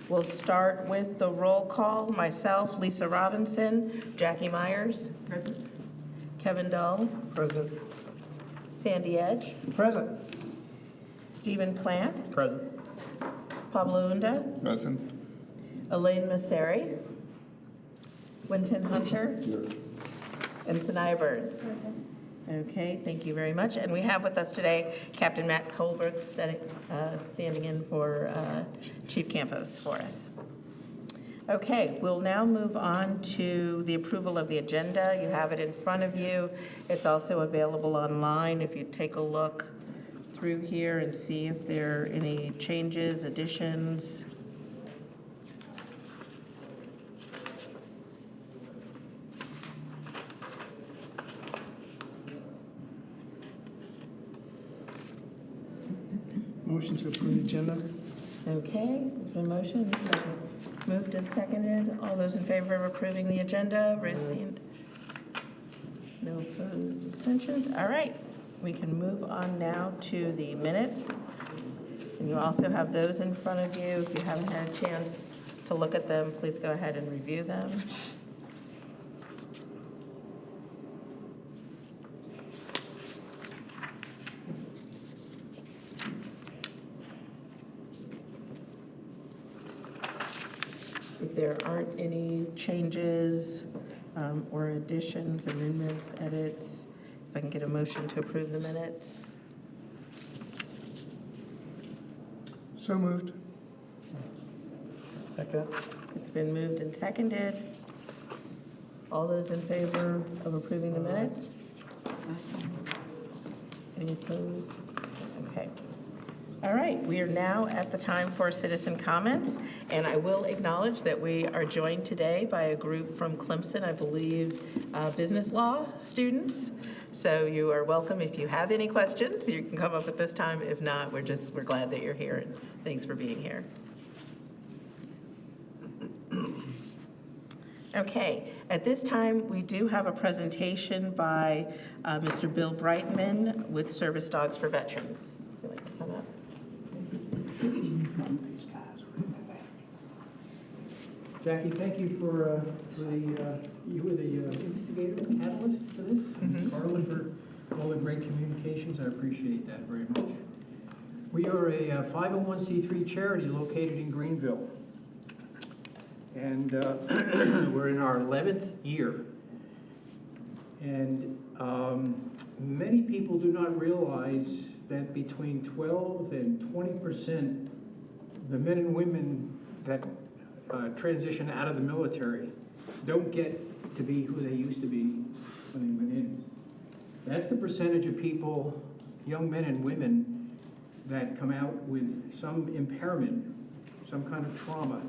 We'll start with the roll call. Myself, Lisa Robinson, Jackie Myers. Present. Kevin Dull. Present. Sandy Edge. Present. Stephen Plant. Present. Pablo Unda. Present. Elaine Masseri. Winton Hunter. Here. And Sanaya Burns. Okay, thank you very much. And we have with us today Captain Matt Colbert standing in for Chief Campos for us. Okay, we'll now move on to the approval of the agenda. You have it in front of you. It's also available online if you take a look through here and see if there are any changes, additions. Motion to approve the agenda. Okay, there's been a motion, moved and seconded. All those in favor of approving the agenda, raise your hand. No opposed, abstentions. All right, we can move on now to the minutes. And you also have those in front of you. If you haven't had a chance to look at them, please go ahead and review them. If there aren't any changes or additions, amendments, edits, if I can get a motion to approve the minutes. So moved. Second. It's been moved and seconded. All those in favor of approving the minutes? Any opposed? Okay. All right, we are now at the time for citizen comments, and I will acknowledge that we are joined today by a group from Clemson, I believe, business law students. So you are welcome. If you have any questions, you can come up at this time. If not, we're glad that you're here, and thanks for being here. Okay, at this time, we do have a presentation by Mr. Bill Brightman with Service Dogs for Veterans. Would you like to come up? Jackie, thank you you were the instigator, catalyst for this. Mm-hmm. Carla for all the great communications, I appreciate that very much. We are a 501c3 charity located in Greenville. And we're in our 11th year. And many people do not realize that between 12 and 20% the men and women that transition out of the military don't get to be who they used to be when they went in. That's the percentage of people, young men and women, that come out with some impairment, some kind of trauma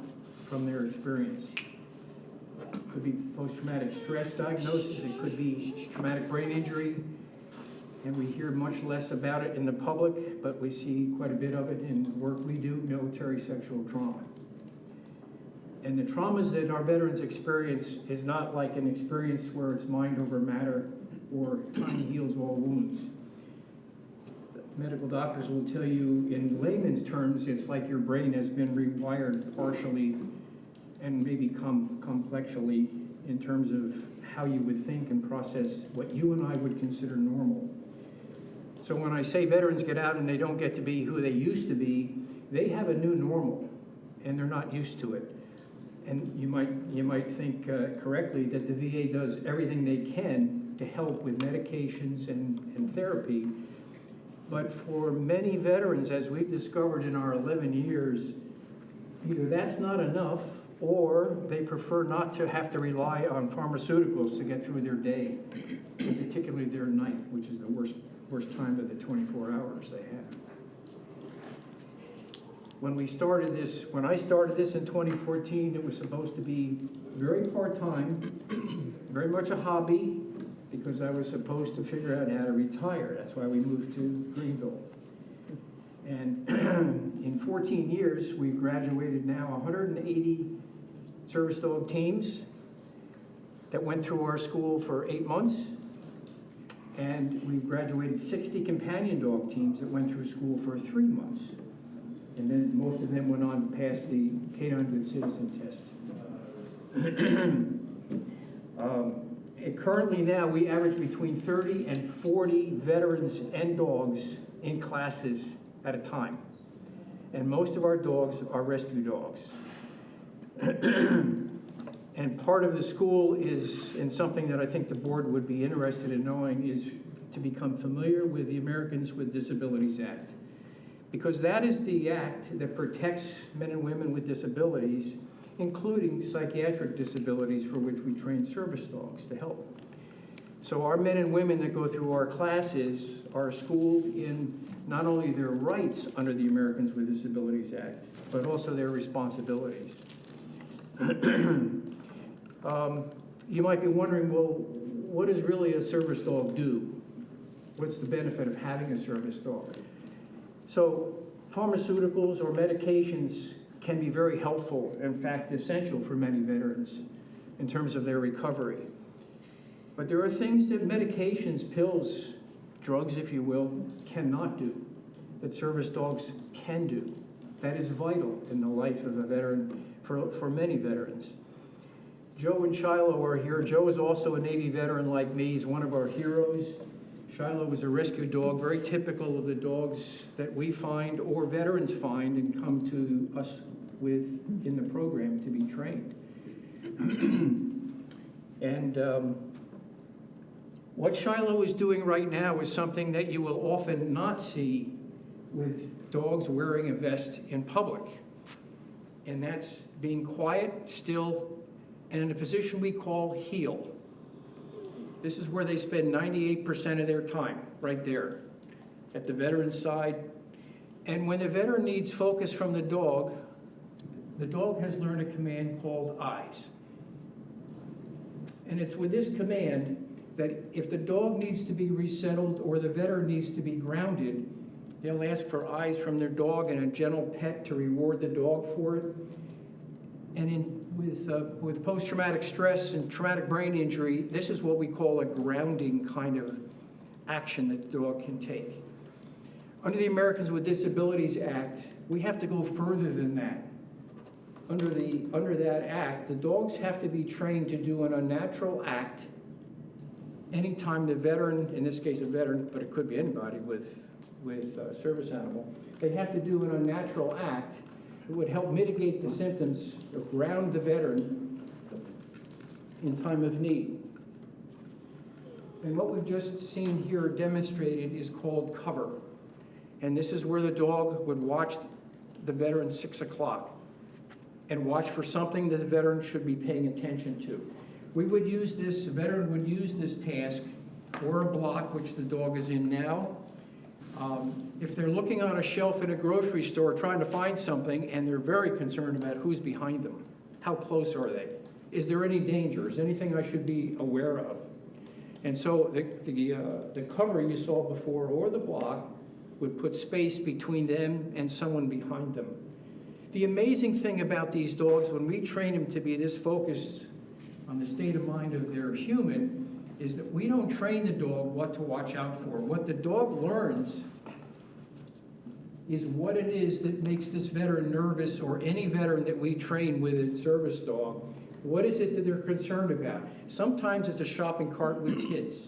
from their experience. It could be post-traumatic stress diagnosis, it could be traumatic brain injury, and we hear much less about it in the public, but we see quite a bit of it in the work we do, military sexual trauma. And the traumas that our veterans experience is not like an experience where it's mind over matter or time heals all wounds. Medical doctors will tell you in layman's terms, it's like your brain has been rewired partially and maybe complexly in terms of how you would think and process what you and I would consider normal. So when I say veterans get out and they don't get to be who they used to be, they have a new normal and they're not used to it. And you might think correctly that the VA does everything they can to help with medications and therapy. But for many veterans, as we've discovered in our 11 years, either that's not enough or they prefer not to have to rely on pharmaceuticals to get through their day, and particularly their night, which is the worst time of the 24 hours they have. When I started this in 2014, it was supposed to be very part-time, very much a hobby, because I was supposed to figure out how to retire. That's why we moved to Greenville. And in 14 years, we've graduated now 180 service dog teams that went through our school for 8 months. And we've graduated 60 companion dog teams that went through school for 3 months. And then most of them went on to pass the Canine Good Citizen test. Currently now, we average between 30 and 40 veterans and dogs in classes at a time. And most of our dogs are rescue dogs. And part of the school is, and something that I think the board would be interested in knowing, is to become familiar with the Americans with Disabilities Act. Because that is the act that protects men and women with disabilities, including psychiatric disabilities, for which we train service dogs to help. So our men and women that go through our classes are schooled in not only their rights under the Americans with Disabilities Act, but also their responsibilities. You might be wondering, well, what does really a service dog do? What's the benefit of having a service dog? So pharmaceuticals or medications can be very helpful, in fact, essential for many veterans in terms of their recovery. But there are things that medications, pills, drugs, if you will, cannot do, that service dogs can do. That is vital in the life of a veteran, for many veterans. Joe and Shiloh are here. Joe is also a Navy veteran like me. He's one of our heroes. Shiloh was a rescue dog, very typical of the dogs that we find or veterans find and come to us with in the program to be trained. And what Shiloh is doing right now is something that you will often not see with dogs wearing a vest in public. And that's being quiet, still, and in a position we call heel. This is where they spend 98% of their time, right there, at the veteran's side. And when the veteran needs focus from the dog has learned a command called eyes. And it's with this command that if the dog needs to be resettled or the veteran needs to be grounded, they'll ask for eyes from their dog and a gentle pet to reward the dog for it. And with post-traumatic stress and traumatic brain injury, this is what we call a grounding kind of action that the dog can take. Under the Americans with Disabilities Act, we have to go further than that. Under that act, the dogs have to be trained to do an unnatural act anytime the veteran, in this case a veteran, but it could be anybody with a service animal, they have to do an unnatural act that would help mitigate the symptoms or ground the veteran in time of need. And what we've just seen here demonstrated is called cover. And this is where the dog would watch the veteran 6 o'clock and watch for something that the veteran should be paying attention to. We would use this, the veteran would use this task or a block, which the dog is in now. If they're looking on a shelf in a grocery store trying to find something and they're very concerned about who's behind them, how close are they? Is there any danger? Is there anything I should be aware of? And so the cover you saw before or the block would put space between them and someone behind them. The amazing thing about these dogs, when we train them to be this focused on the state of mind of their human, is that we don't train the dog what to watch out for. What the dog learns is what it is that makes this veteran nervous, or any veteran that we train with a service dog. What is it that they're concerned about? Sometimes it's a shopping cart with kids.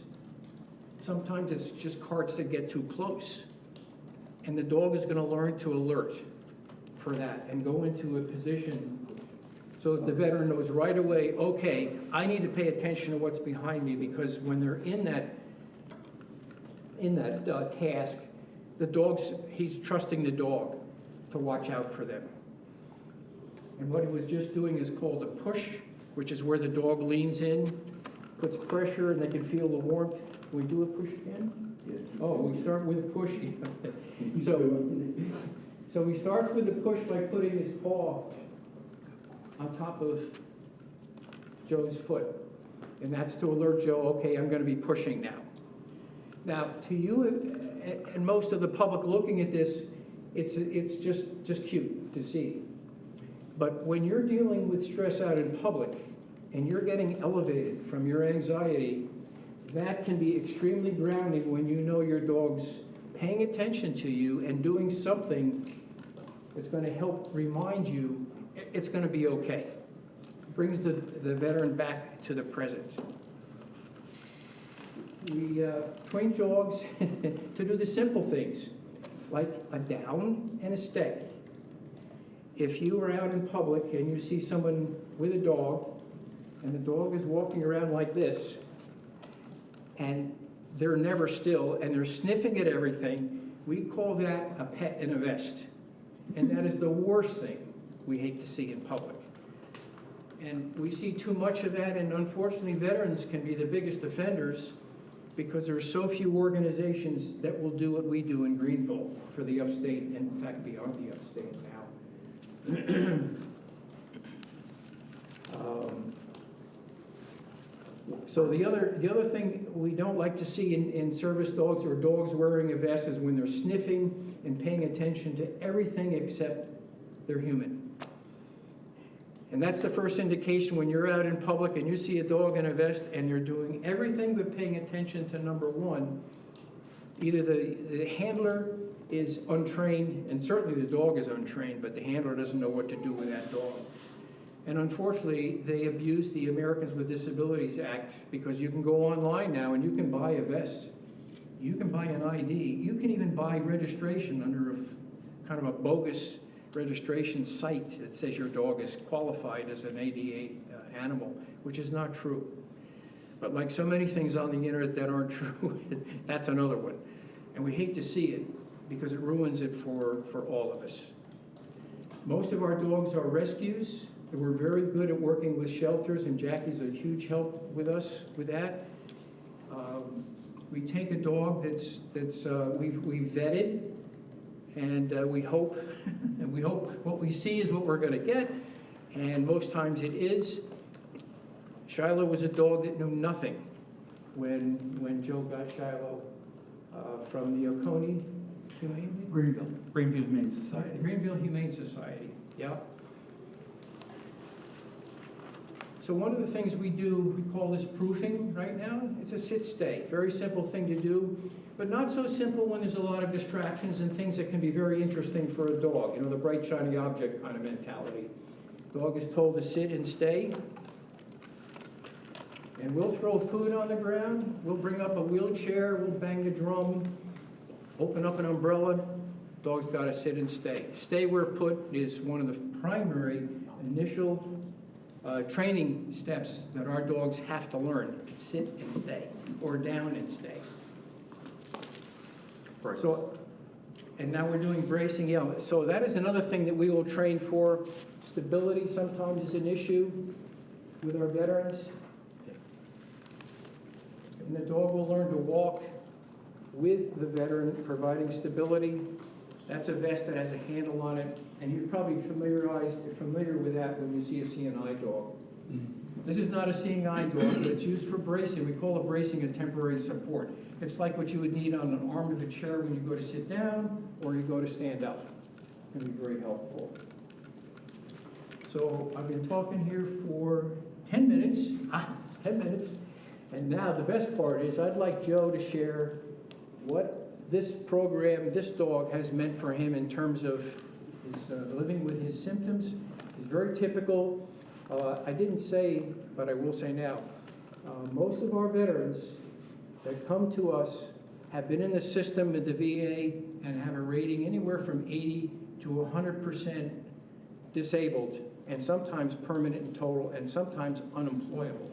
Sometimes it's just carts that get too close. And the dog is going to learn to alert for that and go into a position so that the veteran knows right away, okay, I need to pay attention to what's behind me, because when they're in that task, he's trusting the dog to watch out for them. And what he was just doing is called a push, which is where the dog leans in, puts pressure, and they can feel the warmth. Can we do a push again? Yes. Oh, we start with a push. So he starts with the push by putting his paw on top of Joe's foot. And that's to alert Joe, okay, I'm going to be pushing now. Now, to you and most of the public looking at this, it's just cute to see. But when you're dealing with stress out in public and you're getting elevated from your anxiety, that can be extremely grounding when you know your dog's paying attention to you and doing something It's going to help remind you it's going to be okay. Brings the veteran back to the present. We train dogs to do the simple things, like a down and a stay. If you are out in public and you see someone with a dog, and the dog is walking around like this, and they're never still, and they're sniffing at everything, we call that a pet in a vest. And that is the worst thing we hate to see in public. And we see too much of that, and unfortunately veterans can be the biggest offenders because there are so few organizations that will do what we do in Greenville for the upstate, and in fact beyond the upstate now. So the other thing we don't like to see in service dogs or dogs wearing a vest is when they're sniffing and paying attention to everything except they're human. And that's the first indication when you're out in public and you see a dog in a vest and they're doing everything but paying attention to number one. Either the handler is untrained, and certainly the dog is untrained, but the handler doesn't know what to do with that dog. And unfortunately, they abuse the Americans with Disabilities Act, because you can go online now and you can buy a vest. You can buy an ID. You can even buy registration under kind of a bogus registration site that says your dog is qualified as an ADA animal, which is not true. But like so many things on the internet that aren't true, that's another one. And we hate to see it because it ruins it for all of us. Most of our dogs are rescues. We're very good at working with shelters, and Jackie's a huge help with us with that. We take a dog that's we've vetted, and we hope what we see is what we're going to get, and most times it is. Shiloh was a dog that knew nothing when Joe got Shiloh from the Oconee Greenville Humane Society. Greenville Humane Society, yeah. So one of the things we do, we call this proofing right now. It's a sit-stay, very simple thing to do, but not so simple when there's a lot of distractions and things that can be very interesting for a dog, you know, the bright, shiny object kind of mentality. Dog is told to sit and stay, and we'll throw food on the ground, we'll bring up a wheelchair, we'll bang the drum, open up an umbrella, dog's got to sit and stay. Stay where put is one of the primary initial training steps that our dogs have to learn. Sit and stay, or down and stay. Right. So, and now we're doing bracing, yeah. So that is another thing that we will train for. Stability sometimes is an issue with our veterans. And the dog will learn to walk with the veteran, providing stability. That's a vest that has a handle on it, and you're probably familiar with that when you see a seeing eye dog. This is not a seeing eye dog, but it's used for bracing. We call it bracing a temporary support. It's like what you would need on an arm of a chair when you go to sit down or you go to stand up. It can be very helpful. So I've been talking here for 10 minutes. 10 minutes. And now the best part is I'd like Joe to share what this program, this dog, has meant for him in terms of his living with his symptoms. It's very typical. I didn't say, but I will say now, most of our veterans that come to us have been in the system at the VA and have a rating anywhere from 80 to 100% disabled, and sometimes permanent and total, and sometimes unemployable.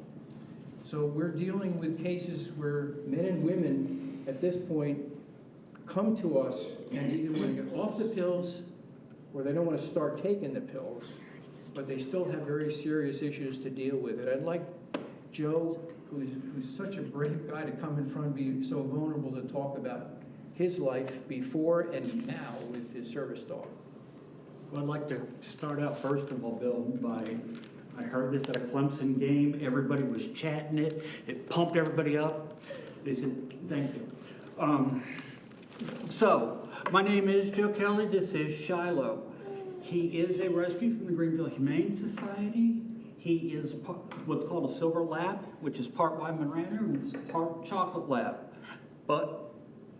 So we're dealing with cases where men and women at this point come to us and either want to get off the pills or they don't want to start taking the pills, but they still have very serious issues to deal with. And I'd like Joe, who's such a brave guy, to come in front and be so vulnerable to talk about his life before and now with his service dog. Well, I'd like to start out first of all, Bill, by I heard this at a Clemson game. Everybody was chatting it. It pumped everybody up. They said, thank you. So, my name is Joe Kelly. This is Shiloh. He is a rescue from the Greenville Humane Society. He is what's called a silver lab, which is part Weimaraner and it's part chocolate lab. But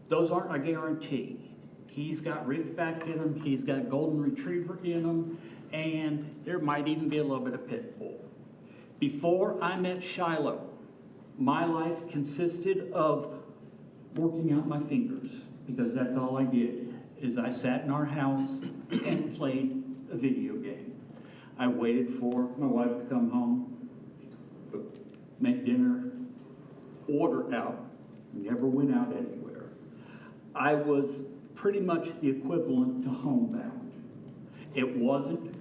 those aren't a guarantee. He's got Ridgeback in him, he's got Golden Retriever in him, and there might even be a little bit of Pit Bull. Before I met Shiloh, my life consisted of working out my fingers, because that's all I did, is I sat in our house and played a video game. I waited for my wife to come home, make dinner, order out, never went out anywhere. I was pretty much the equivalent to homebound. It wasn't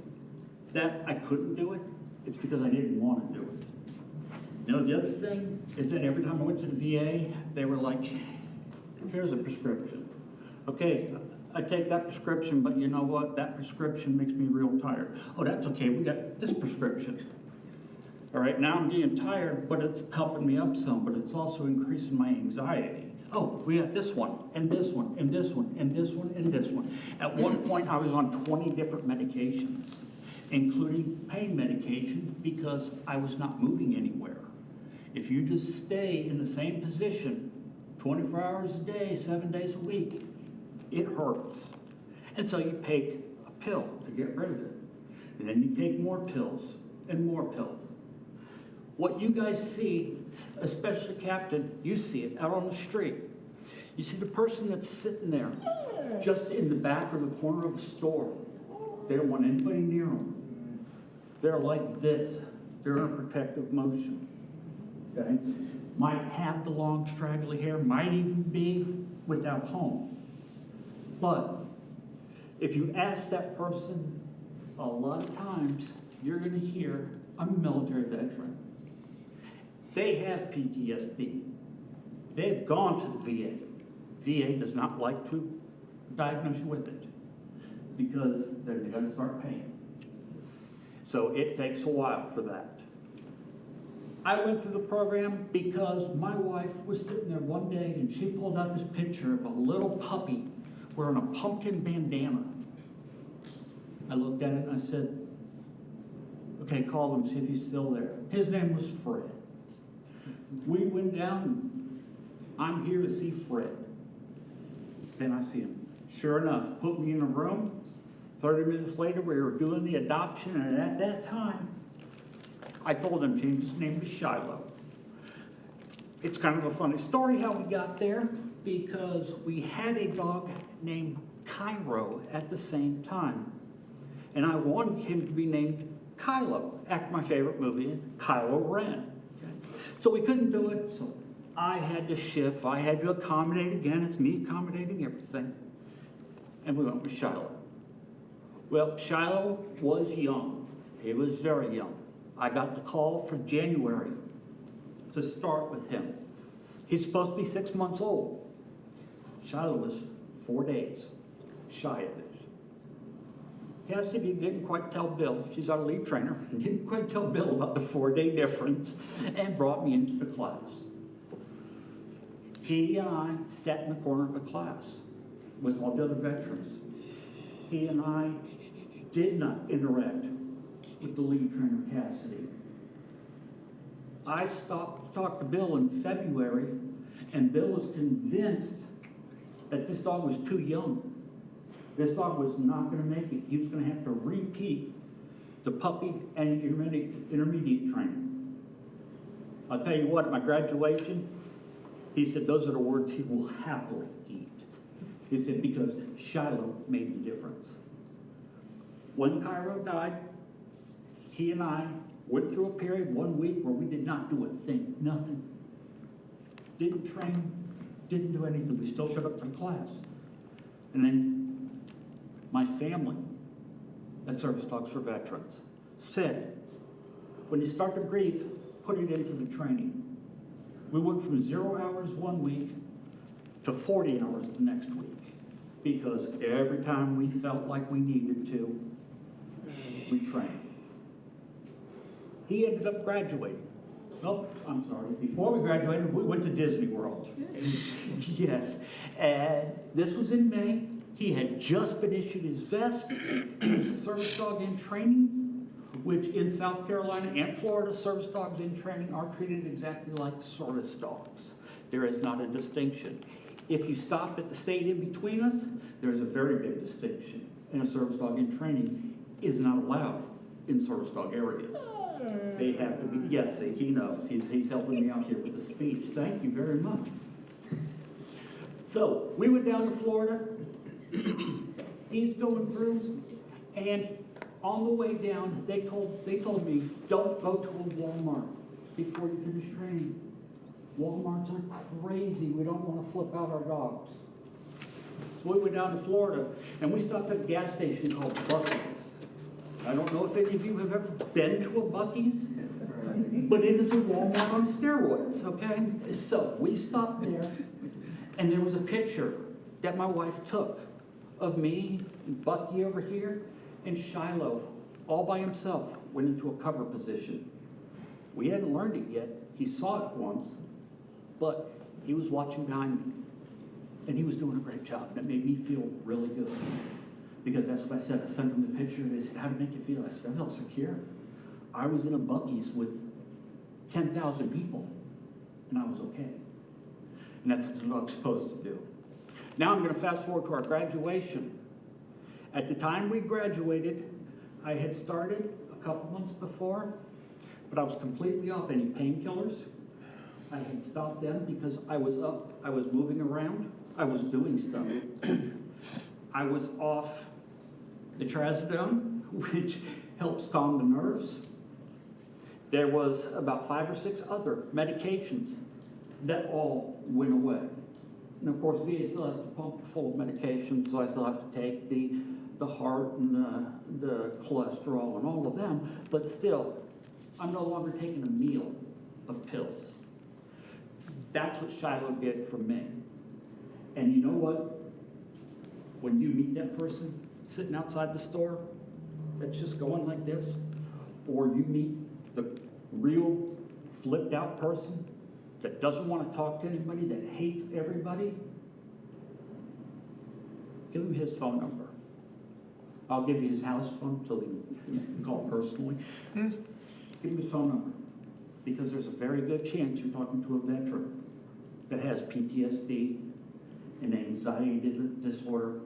that I couldn't do it, it's because I didn't want to do it. You know, the other thing is that every time I went to the VA, they were like, here's a prescription. Okay, I take that prescription, but you know what? That prescription makes me real tired. Oh, that's okay, we got this prescription. All right, now I'm getting tired, but it's helping me up some, but it's also increasing my anxiety. Oh, we got this one, and this one, and this one, and this one, and this one. At one point, I was on 20 different medications, including pain medication, because I was not moving anywhere. If you just stay in the same position 24 hours a day, 7 days a week, it hurts. And so you take a pill to get rid of it. And then you take more pills and more pills. What you guys see, especially Captain, you see it out on the street. You see the person that's sitting there just in the back or the corner of the store. They don't want anybody near them. They're like this. They're in a protective motion. Okay? Might have the long straggly hair, might even be without home. But if you ask that person, a lot of times you're going to hear, I'm a military veteran. They have PTSD. They've gone to the VA. VA does not like to diagnose you with it because they're going to start paying. So it takes a while for that. I went through the program because my wife was sitting there one day and she pulled out this picture of a little puppy wearing a pumpkin bandana. I looked at it and I said, okay, call him, see if he's still there. His name was Fred. We went down and I'm here to see Fred. Then I see him. Sure enough, put me in a room. 30 minutes later, we were doing the adoption, and at that time, I told him change his name to Shiloh. It's kind of a funny story how we got there, because we had a dog named Cairo at the same time. And I wanted him to be named Kylo, after my favorite movie, Kylo Ren. Okay? So we couldn't do it, so I had to shift. I had to accommodate again. It's me accommodating everything. And we went with Shiloh. Well, Shiloh was young. He was very young. I got the call for January to start with him. He's supposed to be 6 months old. Shiloh was 4 days shy of it. Cassidy didn't quite tell Bill, she's our lead trainer, didn't quite tell Bill about the 4-day difference and brought me into the class. He and I sat in the corner of the class with all the other veterans. He and I did not interact with the lead trainer, Cassidy. I stopped to talk to Bill in February, and Bill was convinced that this dog was too young. This dog was not going to make it. He was going to have to repeat the puppy and intermediate training. I'll tell you what, at my graduation, he said those are the words he will happily eat. He said, because Shiloh made the difference. When Cairo died, he and I went through a period, 1 week, where we did not do a thing, nothing. Didn't train, didn't do anything. We still showed up to class. And then my family at Service Dogs for Veterans said, when you start to grieve, put it into the training. We went from 0 hours 1 week to 40 hours the next week, because every time we felt like we needed to, we trained. He ended up graduating. Oh, I'm sorry. Before we graduated, we went to Disney World. Yes. And this was in May. He had just been issued his vest, service dog in training, which in South Carolina and Florida, service dogs in training are treated exactly like service dogs. There is not a distinction. If you stop at the state in between us, there's a very big distinction. And a service dog in training is not allowed in service dog areas. They have to be, yes, he knows. He's helping me out here with the speech. Thank you very much. So we went down to Florida. He's going through, and on the way down, they told me, don't go to a Walmart before you finish training. Walmarts are crazy. We don't want to flip out our dogs. So we went down to Florida, and we stopped at a gas station called Buc-ee's. I don't know if any of you have ever been to a Buc-ee's, but it is a Walmart on steroids, okay? So we stopped there, and there was a picture that my wife took of me, and Bucky over here, and Shiloh, all by himself, went into a cover position. We hadn't learned it yet. He saw it once, but he was watching behind me, and he was doing a great job. And it made me feel really good, because that's what I said. I sent him the picture, and they said, how did it make you feel? I said, I felt secure. I was in a Buc-ee's with 10,000 people, and I was okay. And that's what the dog's supposed to do. Now I'm going to fast forward to our graduation. At the time we graduated, I had started a couple months before, but I was completely off any painkillers. I had stopped them because I was up, I was moving around, I was doing stuff. I was off the trazodone, which helps calm the nerves. There was about 5 or 6 other medications that all went away. And of course, VA still has to pump full of medication, so I still have to take the heart and the cholesterol and all of them, but still, I'm no longer taking a meal of pills. That's what Shiloh did for me. And you know what? When you meet that person sitting outside the store that's just going like this, or you meet the real flipped out person that doesn't want to talk to anybody, that hates everybody, give him his phone number. I'll give you his house phone so he can call personally. Give him his phone number, because there's a very good chance you're talking to a veteran that has PTSD, an anxiety disorder,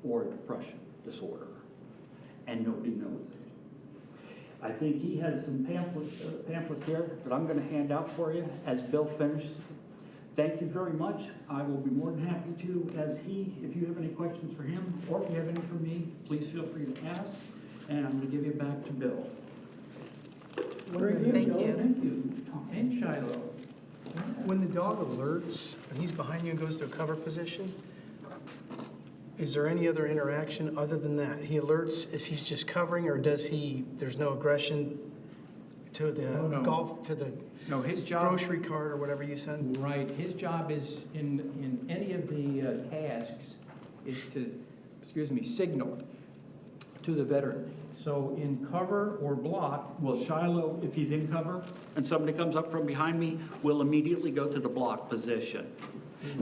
or a depression disorder, and nobody knows it. I think he has some pamphlets here that I'm going to hand out for you as Bill finishes. Thank you very much. I will be more than happy to, if you have any questions for him, or if you have any for me, please feel free to ask, and I'm going to give you back to Bill. Very good, Thank Joe. you. Thank you. And Shiloh. When the dog alerts and he's behind you and goes to a cover position, is there any other interaction other than that? He alerts as he's just covering, or there's no aggression to the Oh, no. golf, to the No, his job. grocery cart or whatever you said? Right, his job is, in any of the tasks, is to, signal to the veteran. So in cover or block, Well, Shiloh, if he's in cover and somebody comes up from behind me, will immediately go to the block position.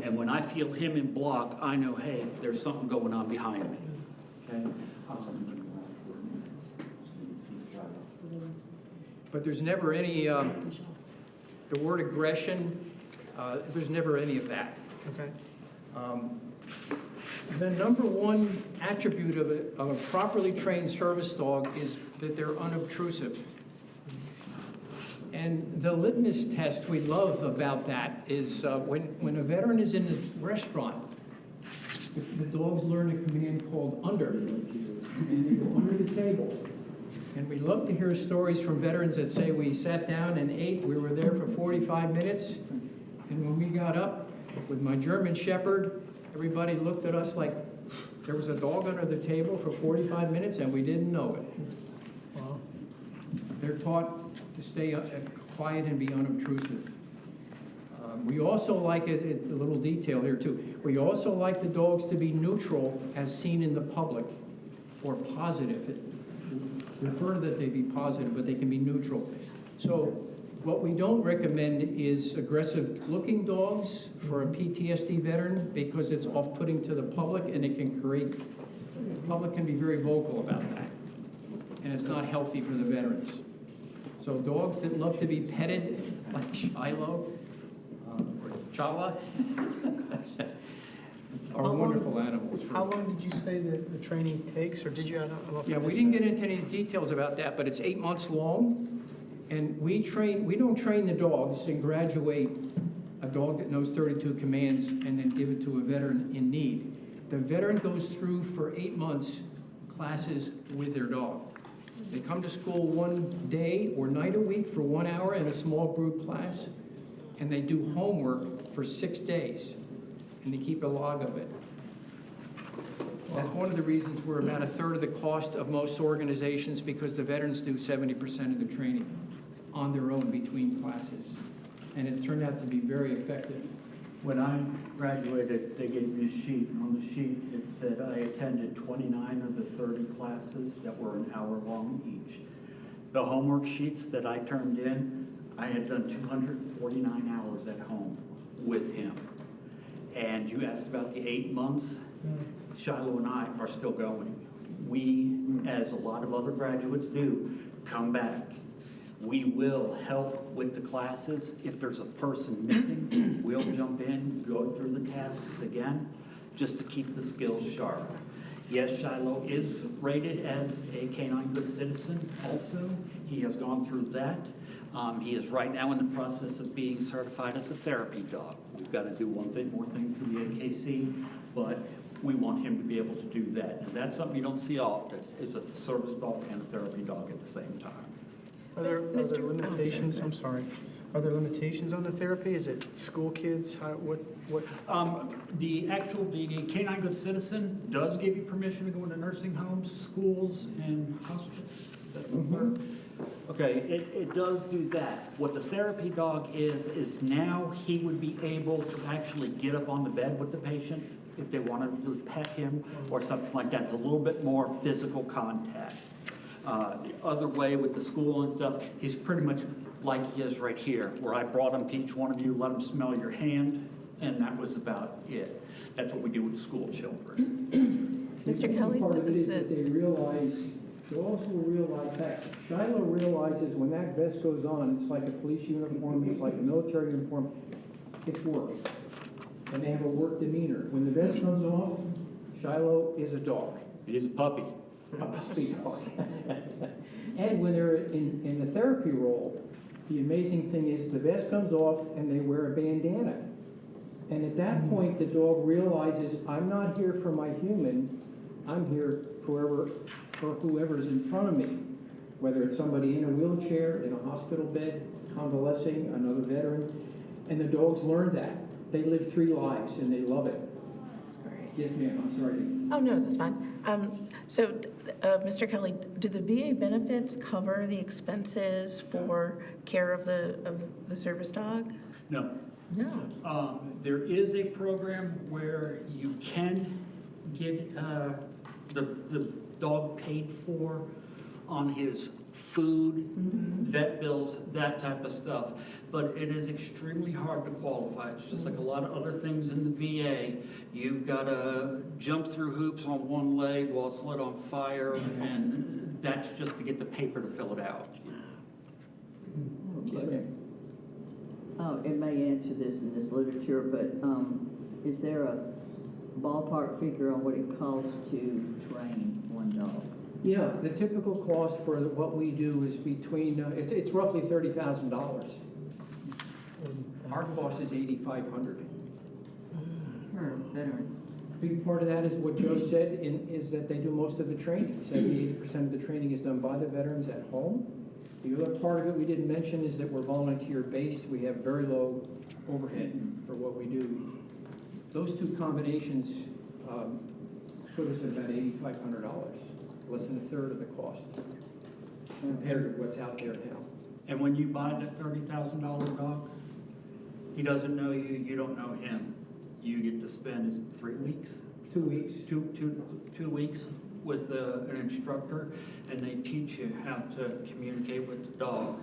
And when I feel him in block, I know, hey, there's something going on behind me. Okay? but there's never any, the word aggression, there's never any of that. Okay. The number one attribute of a properly trained service dog is that they're unobtrusive. And the litmus test we love about that is when a veteran is in a restaurant, the dogs learn a command called under, and they go under the table. And we love to hear stories from veterans that say we sat down and ate, we were there for 45 minutes, and when we got up with my German Shepherd, everybody looked at us like there was a dog under the table for 45 minutes and we didn't know it. Well, They're taught to stay quiet and be unobtrusive. We also like it, a little detail here too, we also like the dogs to be neutral as seen in the public, or positive. We prefer that they be positive, but they can be neutral. So what we don't recommend is aggressive-looking dogs for a PTSD veteran, because it's off-putting to the public, and it can create, the public can be very vocal about that, and it's not healthy for the veterans. So dogs that love to be petted, like Shiloh, Chala, are How long- wonderful animals. How long did you say that the training takes, or did you? I don't know if Yeah, you we just didn't said. get into any details about that, but it's 8 months long. And we don't train the dogs and graduate a dog that knows 32 commands and then give it to a veteran in need. The veteran goes through for 8 months classes with their dog. They come to school one day or night a week for 1 hour in a small group class, and they do homework for 6 days, and they keep a log of it. That's one of the reasons we're about a third of the cost of most organizations, because the veterans do 70% of the training on their own between classes. And it's turned out to be very effective. When I graduated, they gave me a sheet, and on the sheet, it said I attended 29 of the 30 classes that were an hour long each. The homework sheets that I turned in, I had done 249 hours at home with him. And you asked about the 8 months. Shiloh and I are still going. We, as a lot of other graduates do, come back. We will help with the classes. If there's a person missing, we'll jump in, go through the tasks again, just to keep the skills sharp. Yes, Shiloh is rated as a canine good citizen also. He has gone through that. He is right now in the process of being certified as a therapy dog. We've got to do more thing through the AKC, but we want him to be able to do that. And that's something you don't see often, is a service dog and a therapy dog at the same time. Are there Mr. limitations? I'm sorry. Are there limitations on the therapy? Is it school kids? What? The canine good citizen does give you permission to go into nursing homes, schools, and hospitals. Okay, it does do that. What the therapy dog is now he would be able to actually get up on the bed with the patient if they wanted to pet him or something like that. It's a little bit more physical contact. The other way with the school and stuff, he's pretty much like he is right here, where I brought him to each one of you, let him smell your hand, and that was about it. That's what we do with the school children. Mr. Kelly, Part of it does is that they realize, dogs will realize that. Shiloh realizes when that vest goes on, it's like a police uniform, it's like a military uniform, it's work. And they have a work demeanor. When the vest comes off, Shiloh is a dog. He's a puppy. A puppy dog. And when they're in the therapy role, the amazing thing is the vest comes off and they wear a bandana. And at that point, the dog realizes, I'm not here for my human, I'm here for whoever's in front of me. Whether it's somebody in a wheelchair, in a hospital bed, convalescing, another veteran. And the dogs learn that. They live 3 lives and they love it. That's great. Yes, ma'am, I'm sorry. Oh, no, that's fine. So, Mr. Kelly, do the VA benefits cover the expenses for care of the service dog? No. No. There is a program where you can get the dog paid for on his food, vet bills, that type of stuff. But it is extremely hard to qualify. It's just like a lot of other things in the VA. You've got to jump through hoops on one leg while it's lit on fire, and that's just to get the paper to fill it out. Yes, ma'am. It may answer this in this literature, but is there a ballpark figure on what it costs to train one dog? Yeah, the typical cost for what we do is between, it's roughly $30,000. Our cost is $8,500. Per veteran. Big part of that is what Joe said, is that they do most of the training. 70–80% of the training is done by the veterans at home. The other part of it we didn't mention is that we're volunteer-based. We have very low overhead for what we do. Those two combinations put us at about $8,500, less than a third of the cost compared to what's out there now. And when you buy that $30,000 dog, he doesn't know you, you don't know him. You get to spend, is it 3 weeks? 2 weeks. 2 weeks with an instructor, and they teach you how to communicate with the dog.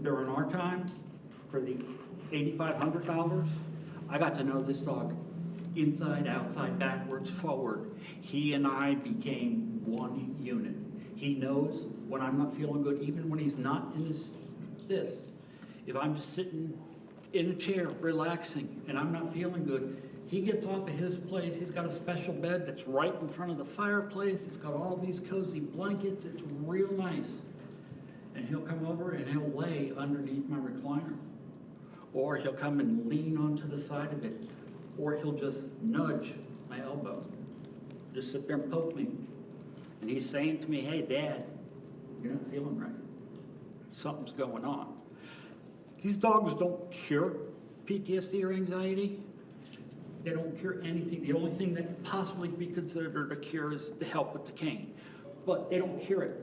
During our time, for the $8,500, I got to know this dog inside, outside, backwards, forward. He and I became one unit. He knows when I'm not feeling good, even when he's not in this. If I'm just sitting in a chair, relaxing, and I'm not feeling good. He gets off of his place, he's got a special bed that's right in front of the fireplace, he's got all these cozy blankets, it's real nice. And he'll come over and he'll lay underneath my recliner. Or he'll come and lean onto the side of it. Or he'll just nudge my elbow. Just sit there and poke me. And he's saying to me, hey, Dad, you're not feeling right. Something's going on. These dogs don't cure PTSD or anxiety. They don't cure anything. The only thing that could possibly be considered a cure is to help with the cane. But they don't cure it.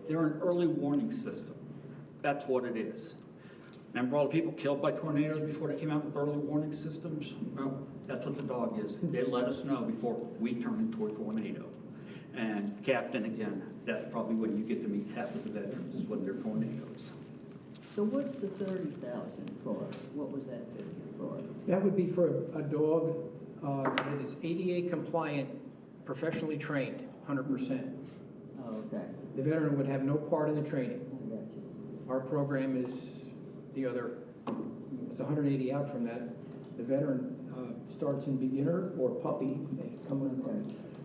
They're an early warning system. That's what it is. Remember all the people killed by tornadoes before they came out with early warning systems? Well, that's what the dog is. They let us know before we turn into a tornado. And Captain, again, that's probably when you get to meet half of the veterans, is when they're tornadoes. So what's the 30,000 for? What was that figure for? That would be for a dog that is ADA compliant, professionally trained, 100%. Oh, okay, The veteran would have no part in the training. I got you. Our program is the other, it's 180 out from that. The veteran starts in beginner or puppy, they come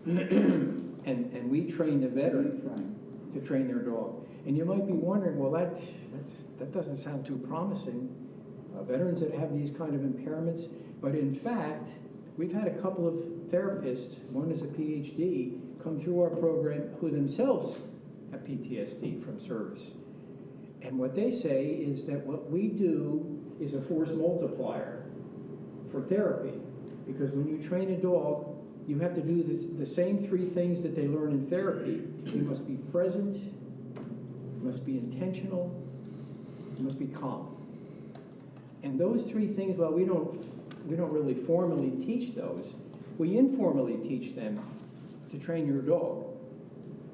in, and we train the veteran to train their dog. And you might be wondering, well, that doesn't sound too promising. Veterans that have these kind of impairments, but in fact, we've had a couple of therapists, one is a PhD, come through our program who themselves have PTSD from service. And what they say is that what we do is a force multiplier for therapy. Because when you train a dog, you have to do the same 3 things that they learn in therapy. You must be present, you must be intentional, you must be calm. And those 3 things, while we don't really formally teach those, we informally teach them to train your dog.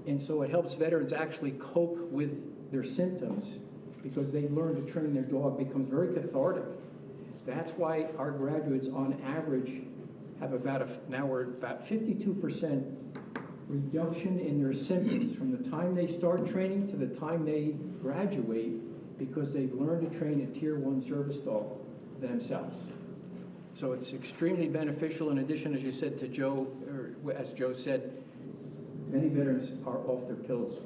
And so it helps veterans actually cope with their symptoms because they've learned to train their dog, becomes very cathartic. That's why our graduates on average have now we're about 52% reduction in their symptoms from the time they start training to the time they graduate because they've learned to train a Tier 1 service dog themselves. So it's extremely beneficial. In addition, as you said to Joe, or as Joe said, many veterans are off their pills,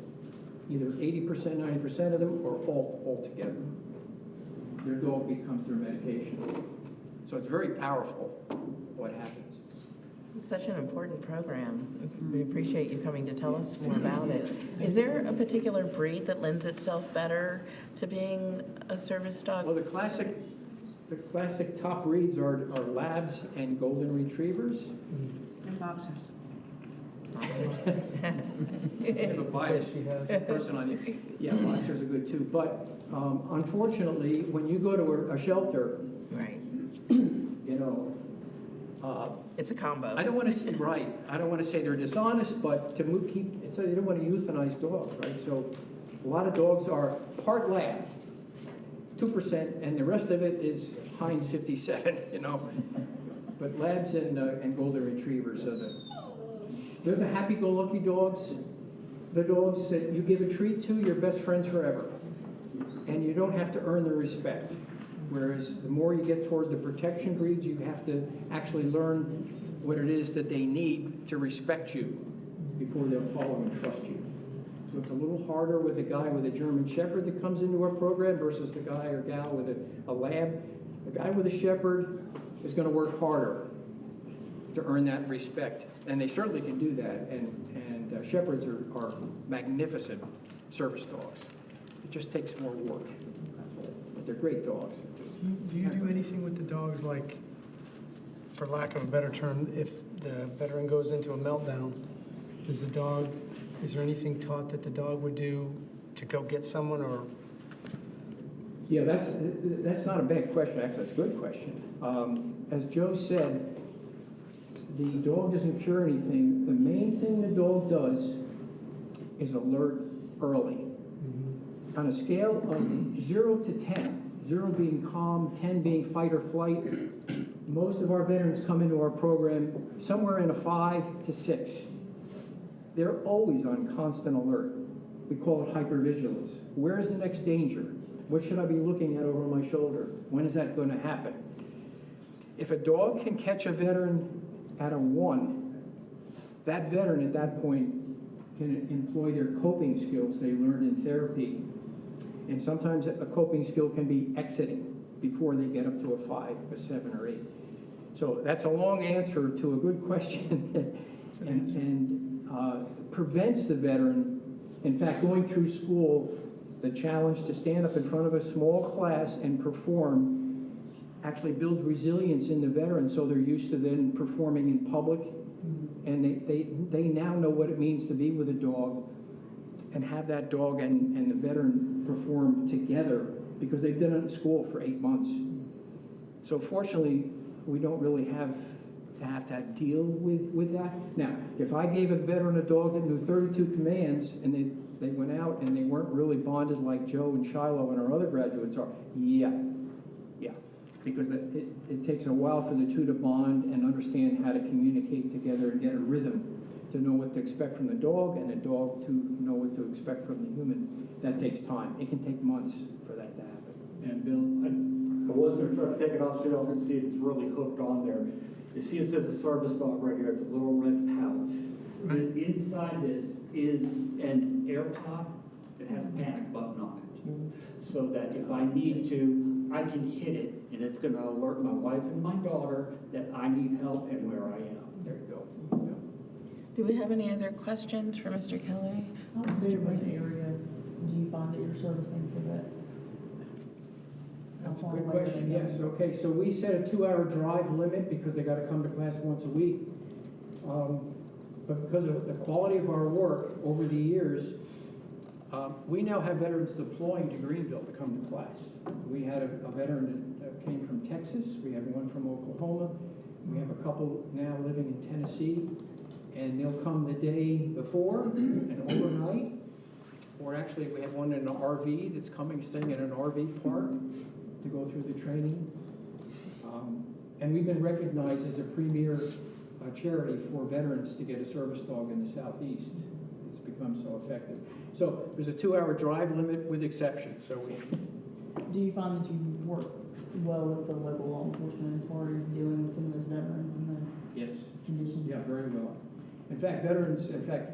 either 80%, 90% of them, or all together. Their dog becomes their medication. So it's very powerful what happens. It's such an important program. We appreciate you coming to tell us more about it. Is there a particular breed that lends itself better to being a service dog? Well, the classic top breeds are labs and golden retrievers. And boxers. I have a bias person on you. Yeah, boxers are good too. But unfortunately, when you go to a shelter, Right. you know, It's a combo. I don't want to say I don't want to say they're dishonest, but so you don't want to euthanize dogs, right? So a lot of dogs are part lab, 2%, and the rest of it is Heinz 57, you know. But labs and golden retrievers are they're the happy-go-lucky dogs, the dogs that you give a treat to, you're best friends forever, and you don't have to earn their respect. Whereas the more you get toward the protection breeds, you have to actually learn what it is that they need to respect you before they'll follow and trust you. So it's a little harder with a guy with a German Shepherd that comes into our program versus the guy or gal with a lab. The guy with a Shepherd is going to work harder to earn that respect. And they certainly can do that. And Shepherds are magnificent service dogs. It just takes more work. That's all. But they're great dogs. Do you do anything with the dogs, like, for lack of a better term, if the veteran goes into a meltdown, is there anything taught that the dog would do to go get someone, or? Yeah, that's not a bad question. Actually, that's a good question. As Joe said, the dog doesn't cure anything. The main thing the dog does is alert early. On a scale of 0 to 10, 0 being calm, 10 being fight or flight, most of our veterans come into our program somewhere in a 5 to 6. They're always on constant alert. We call it hypervigilance. Where's the next danger? What should I be looking at over my shoulder? When is that going to happen? If a dog can catch a veteran at a 1, that veteran at that point can employ their coping skills they learned in therapy. And sometimes a coping skill can be exiting before they get up to a 5, a 7, or 8. So that's a long answer to a good question and prevents the veteran. In fact, going through school, the challenge to stand up in front of a small class and perform actually builds resilience in the veteran, so they're used to then performing in public, and they now know what it means to be with a dog and have that dog and the veteran perform together because they've done it in school for 8 months. So fortunately, we don't really have to deal with that. Now, if I gave a veteran a dog that knew 32 commands and they went out and they weren't really bonded like Joe and Shiloh and our other graduates are, yeah. Because it takes a while for the two to bond and understand how to communicate together and get a rhythm to know what to expect from the dog and the dog to know what to expect from the human. That takes time. It can take months for that to happen. And Bill, I was going to try to take it off so y'all can see it's really hooked on there. You see it says a service dog right here. It's a little red pouch. Inside this is an air top that has a panic button on it. So that if I need to, I can hit it and it's going to alert my wife and my daughter that I need help and where I am. There you go. Yeah. Do we have any other questions for Mr. Kelly? How big of an area do you find that you're servicing for vets? That's a good question, yes. Okay, so we set a 2-hour drive limit because they got to come to class once a week. But because of the quality of our work over the years, we now have veterans deploying to Greenville to come to class. We had a veteran that came from Texas. We have one from Oklahoma. We have a couple now living in Tennessee. And they'll come the day before and overnight. Or actually, we have one in an RV that's coming, staying in an RV park to go through the training. And we've been recognized as a premier charity for veterans to get a service dog in the Southeast. It's become so effective. So there's a 2-hour drive limit with exceptions. So we. Do you find that you work well with the local law enforcement as far as dealing with some of those veterans and those Yes. conditions? Yeah, very well. In fact,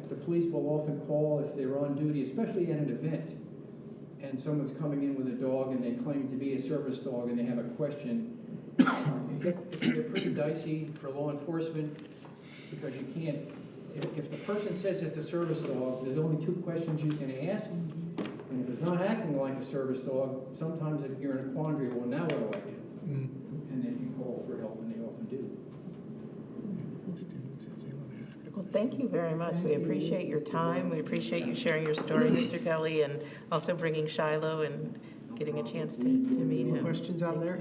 the police will often call if they're on duty, especially at an event, and someone's coming in with a dog and they claim to be a service dog and they have a question. They're pretty dicey for law enforcement because you can't, if the person says it's a service dog, there's only 2 questions you can ask. And if it's not acting like a service dog, sometimes if you're in a quandary, well, now what do I do? And then you call for help, and they often do. Well, thank you very much. We appreciate your time. We appreciate you sharing your story, Mr. Kelly, and also bringing Shiloh and getting a chance to meet him. Questions out there?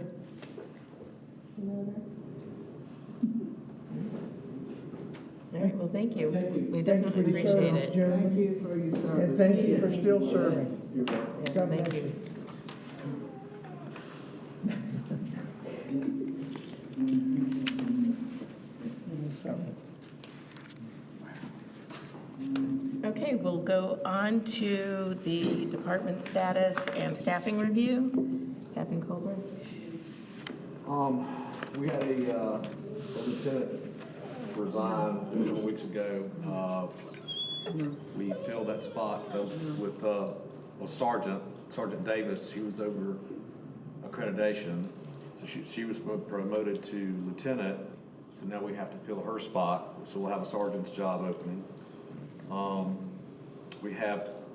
All right, well, thank you. Thank you. We definitely appreciate it. Thank you for your service. And thank you for still serving. Yes, God thank bless you. Okay, we'll go on to the department status and staffing review. Captain Colbert? We had a lieutenant resign several weeks ago. We filled that spot with Sergeant Davis. She was over accreditation, so she was promoted to lieutenant. So now we have to fill her spot. So we'll have a sergeant's job opening.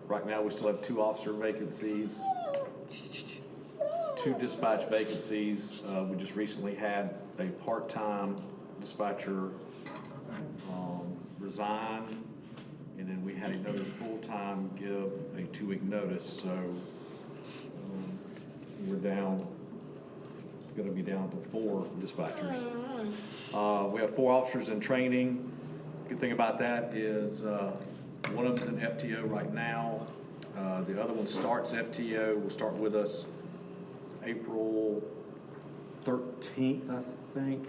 Right now we still have 2 officer vacancies, 2 dispatch vacancies. We just recently had a part-time dispatcher resign, and then we had another full-time give a 2-week notice. So we're going to be down to 4 dispatchers. We have 4 officers in training. Good thing about that is one of them's in FTO right now. The other one starts FTO, will start with us April 13th, I think.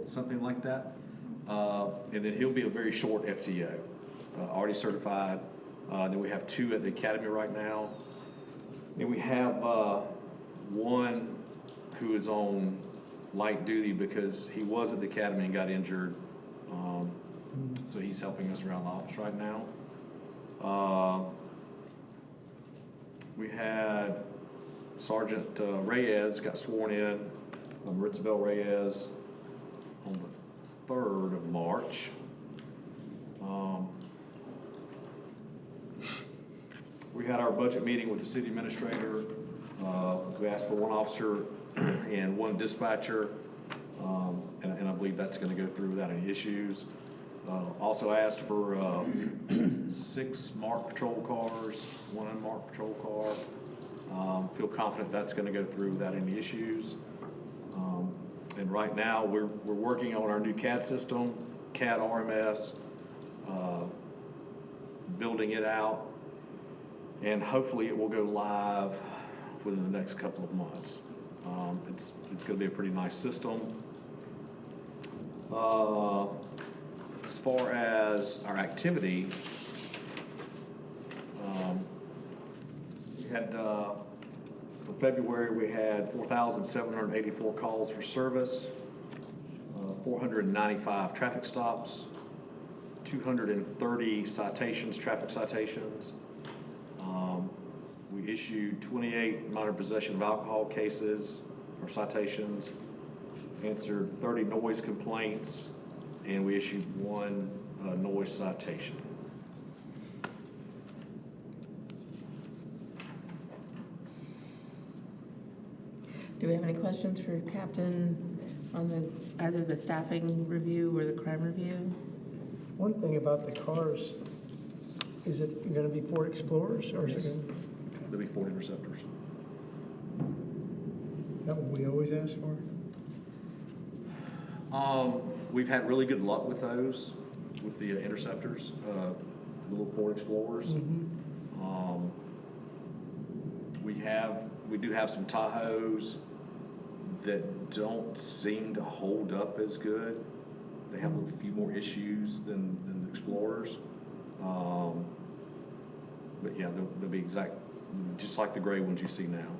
Something like that. And then he'll be a very short FTO, already certified. Then we have 2 at the academy right now. And we have one who is on light duty because he was at the academy and got injured. So he's helping us around the office right now. We had Sergeant Reyes got sworn in, Ritzabel Reyes, on the 3rd of March. We had our budget meeting with the city administrator. We asked for one officer and one dispatcher, and I believe that's going to go through without any issues. Also asked for 6 marked patrol cars, 1 unmarked patrol car. Feel confident that's going to go through without any issues. And right now, we're working on our new CAD system, CAD RMS, building it out, and hopefully it will go live within the next couple of months. It's going to be a pretty nice system. As far as our activity, we had, for February, we had 4,784 calls for service, 495 traffic stops, 230 citations, traffic citations. We issued 28 minor possession of alcohol cases or citations, answered 30 noise complaints, and we issued 1 noise citation. Do we have any questions for Captain on either the staffing review or the crime review? One thing about the cars, is it going to be Ford Explorers or is it Yes. going to? There'll be 40 Interceptors. That what we always ask for? We've had really good luck with those, with the Interceptors, the little Ford Explorers. We do have some Tahoes that don't seem to hold up as good. They have a few more issues than the Explorers. But yeah, they'll be just like the gray ones you see now.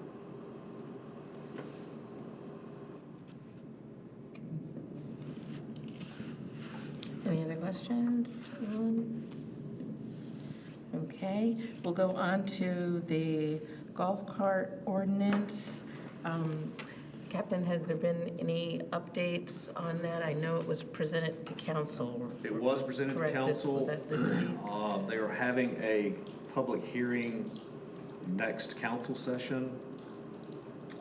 Any other questions? Anyone? Okay, we'll go on to the golf cart ordinance. Captain, has there been any updates on that? I know it was presented to council. It was presented to Correct, council. was that this week? They are having a public hearing next council session.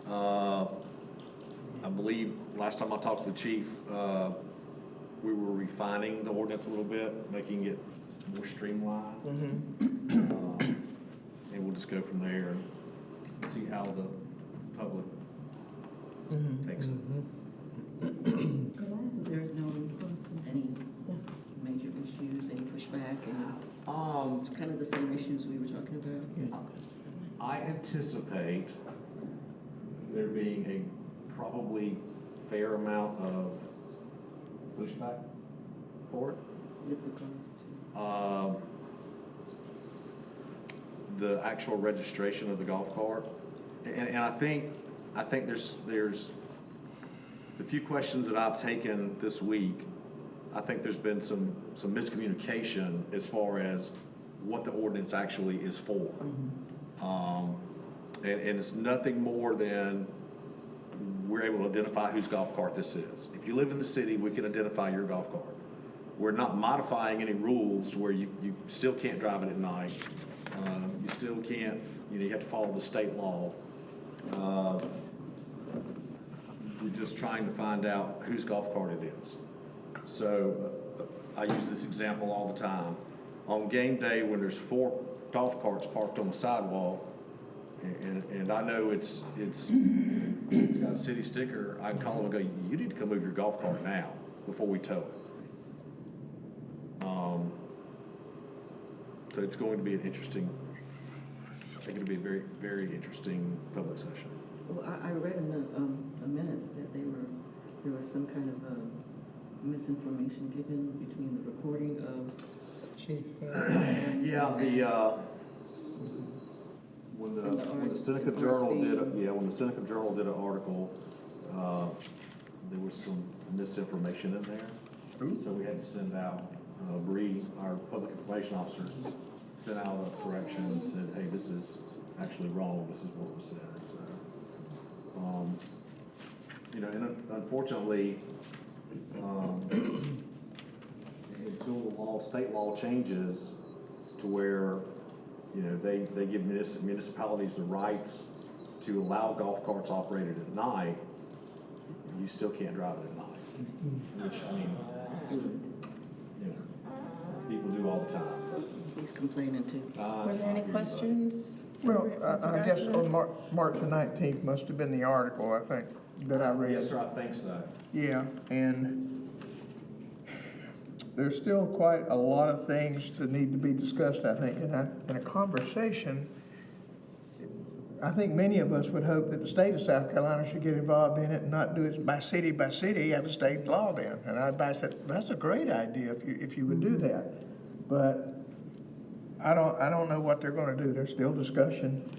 I believe last time I talked to the chief, we were refining the ordinance a little bit, making it more streamlined. And we'll just go from there and see how the public takes it. There's no, any major issues, any pushback, it's kind of the same issues we were talking about? I anticipate there being a probably fair amount of pushback for it. The actual registration of the golf cart, and I think there's the few questions that I've taken this week. I think there's been some miscommunication as far as what the ordinance actually is for. And it's nothing more than we're able to identify whose golf cart this is. If you live in the city, we can identify your golf cart. We're not modifying any rules to where you still can't drive it at night. You still can't, you have to follow the state law. We're just trying to find out whose golf cart it is. So I use this example all the time. On game day, when there's 4 golf carts parked on the sidewalk, and I know it's got a city sticker, I can call them and go, you need to come move your golf cart now before we tow it. So it's going to be an interesting, I think it'll be a very, very interesting public session. Well, I read in the minutes that there was some kind of misinformation given between the reporting of. Chief, Yeah, When In the the RS Seneca Journal did, RSV. when the Seneca Journal did an article, there was some misinformation in there. So we had to send out, Bree, our public information officer, sent out a correction and said, hey, this is actually wrong, this is what was said, so. You know, and unfortunately, until the law, state law changes to where, you know, they give municipalities the rights to allow golf carts operated at night, you still can't drive it at night. Which, I mean, you know, people do all the time. He's complaining too. Were there any questions? Well, I guess on March the 19th must have been the article, I think, that I read. Yes, sir, I think so. Yeah, and there's still quite a lot of things that need to be discussed, I think, in a conversation. I think many of us would hope that the state of South Carolina should get involved in it and not do it by city, have a state law then. And I said, that's a great idea if you would do that. But I don't know what they're gonna do. There's still discussion.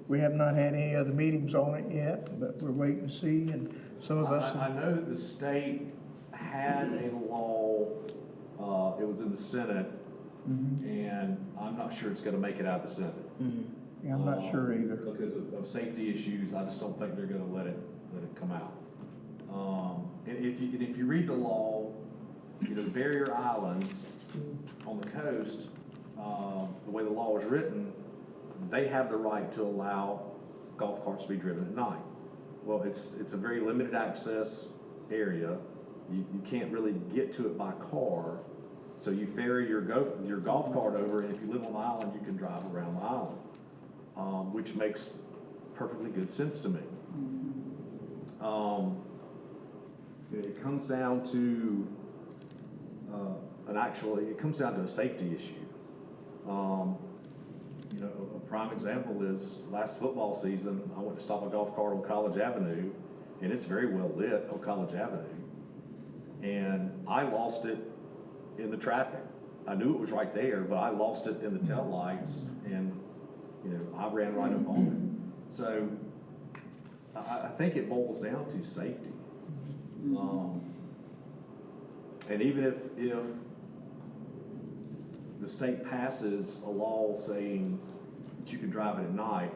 We have not had any other meetings on it yet, but we're waiting to see, and some of us. I know that the state had a law, it was in the Senate, and I'm not sure it's gonna make it out of the Senate. Yeah, I'm not sure either. Because of safety issues, I just don't think they're gonna let it come out. And if you read the law, you know, the barrier islands on the coast, the way the law is written, they have the right to allow golf carts to be driven at night. Well, it's a very limited access area. You can't really get to it by car, so you ferry your golf cart over, and if you live on the island, you can drive around the island, which makes perfectly good sense to me. It comes down to it comes down to a safety issue. You know, a prime example is last football season, I went to stop a golf cart on College Avenue, and it's very well lit on College Avenue. And I lost it in the traffic. I knew it was right there, but I lost it in the taillights, and, you know, I ran right up on it. So I think it boils down to safety. And even if the state passes a law saying that you can drive it at night,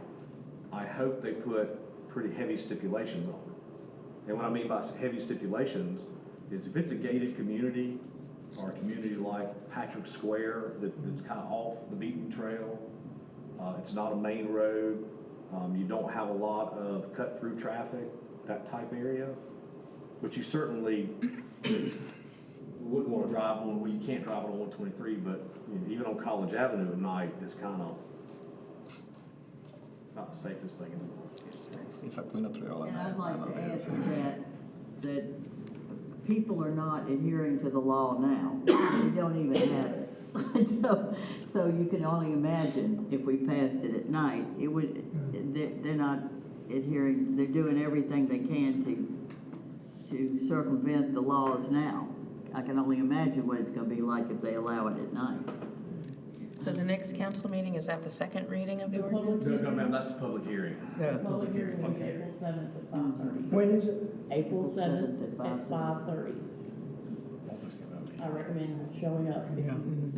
I hope they put pretty heavy stipulations on it. And what I mean by heavy stipulations is if it's a gated community, or a community like Patrick Square that's kind of off the beaten trail, it's not a main road, you don't have a lot of cut-through traffic, that type area, but you certainly wouldn't want to drive on, well, you can't drive it on 123, but you know, even on College Avenue at night, it's kind of not the safest thing in the world. And I'd like to add to that people are not adhering to the law now. We don't even have it. So you can only imagine if we passed it at night, it would, they're not adhering, they're doing everything they can to circumvent the laws now. I can only imagine what it's gonna be like if they allow it at night. So the next council meeting, is that the second reading of the The ordinance? public- No, ma'am, that's the public hearing. The public hearing will be April 7th at 5:30. When is it? April 7th 7th at at 5:30. I recommend showing up if you haven't.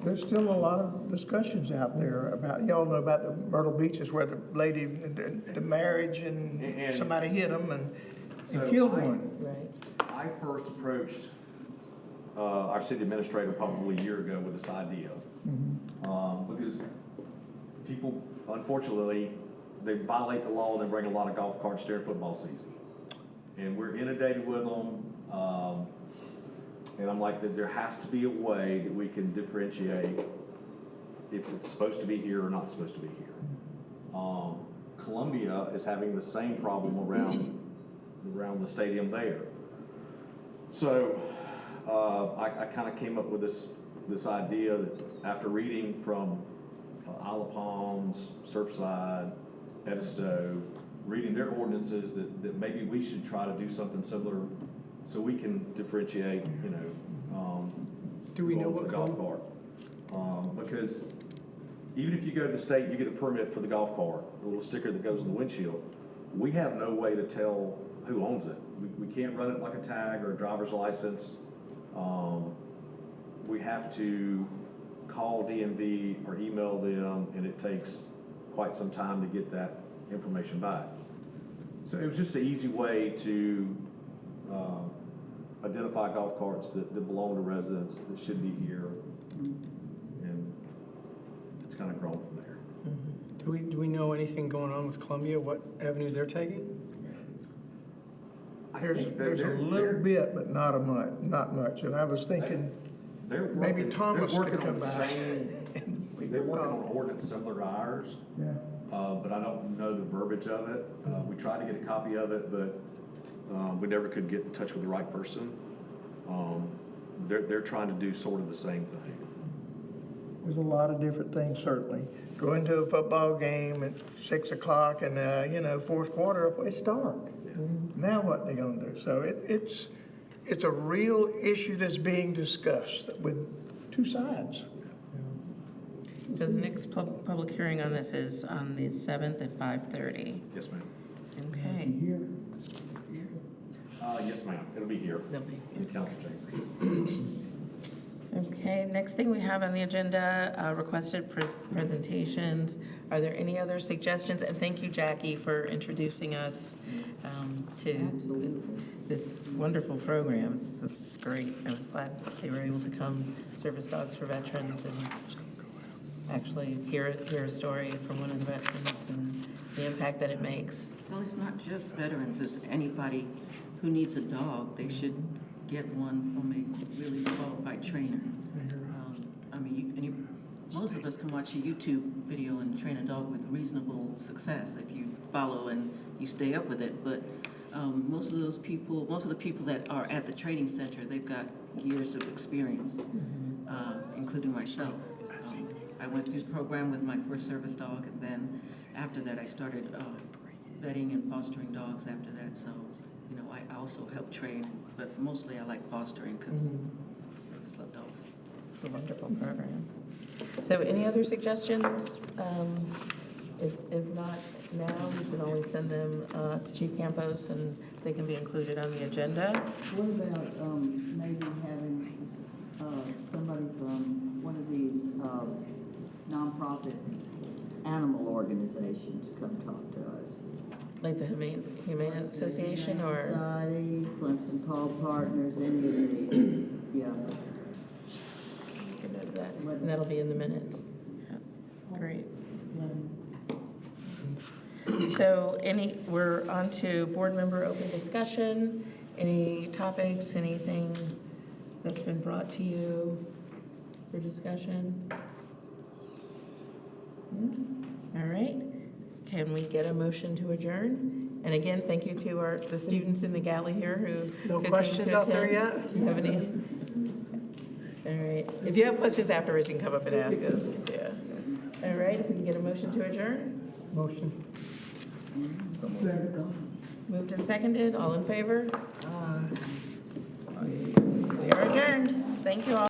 There's still a lot of discussions out there about, y'all know about the Myrtle Beaches where the lady, the marriage and And- somebody hit them and So killed I- one. Right. I first approached our city administrator probably a year ago with this idea. Because people, unfortunately, they violate the law and they bring a lot of golf carts during football season. And we're inundated with them. And I'm like, that there has to be a way that we can differentiate if it's supposed to be here or not supposed to be here. Columbia is having the same problem around the stadium there. So I kind of came up with this idea that after reading from Isle of Palms, Surfside, Edisto, reading their ordinances, that maybe we should try to do something similar so we can differentiate, you know, Do we know who owns what the golf cart. Because even if you go to the state, you get a permit for the golf cart, the little sticker that goes on the windshield. We have no way to tell who owns it. We can't run it like a tag or a driver's license. We have to call DMV or email them, and it takes quite some time to get that information back. So it was just an easy way to identify golf carts that belong to residents that should be here, and it's kind of grown from there. Do we know anything going on with Columbia, what avenue they're taking? There's a little bit, but not much, and I was thinking, They're maybe working- Thomas they're could working on come the by. same- They're working on an ordinance similar to ours, yeah. but I don't know the verbiage of it. We tried to get a copy of it, but we never could get in touch with the right person. They're trying to do sort of the same thing. There's a lot of different things, certainly. Going to a football game at 6 o'clock and, fourth quarter, it's dark. Now what they gonna do? So it's a real issue that's being discussed with two sides. So the next public hearing on this is on the 7th at 5:30. Yes, ma'am. Okay. Yes, ma'am. It'll be here They'll be- in the council chamber. Okay, next thing we have on the agenda, requested presentations. Are there any other suggestions? And thank you, Jackie, for introducing us to this wonderful program. It's great. I was glad they were able to come, Service Dogs for Veterans, and actually hear a story from one of the veterans and the impact that it makes. Well, it's not just veterans, it's anybody who needs a dog. They should get one from a really qualified trainer. I mean, most of us can watch a YouTube video and train a dog with reasonable success if you follow and you stay up with it. But most of the people that are at the training center, they've got years of experience, including myself. I went through the program with my first service dog, and then after that, I started vetting and fostering dogs after that. So, I also help train, but mostly I like fostering because I just love dogs. It's a wonderful program. So any other suggestions? If not now, you can always send them to Chief Campos and they can be included on the agenda. What about, maybe having, somebody from one of these, nonprofit animal organizations come talk to us? Like the Humane Association or? Society, Clemson Paw Partners, any of these, yeah. Make a note of that. And that'll be in the minutes. Yeah. Great. So we're on to board member open discussion. Any topics, anything that's been brought to you for discussion? Yeah. All right. Can we get a motion to adjourn? And again, thank you to the students in the galley here who. No came questions to out there attend. yet? Do you have any? All right. If you have questions afterwards, you can come up and ask us. Yeah. All right. If we can get a motion to adjourn? Motion. Moved and seconded. All in favor? We are adjourned. Thank you all.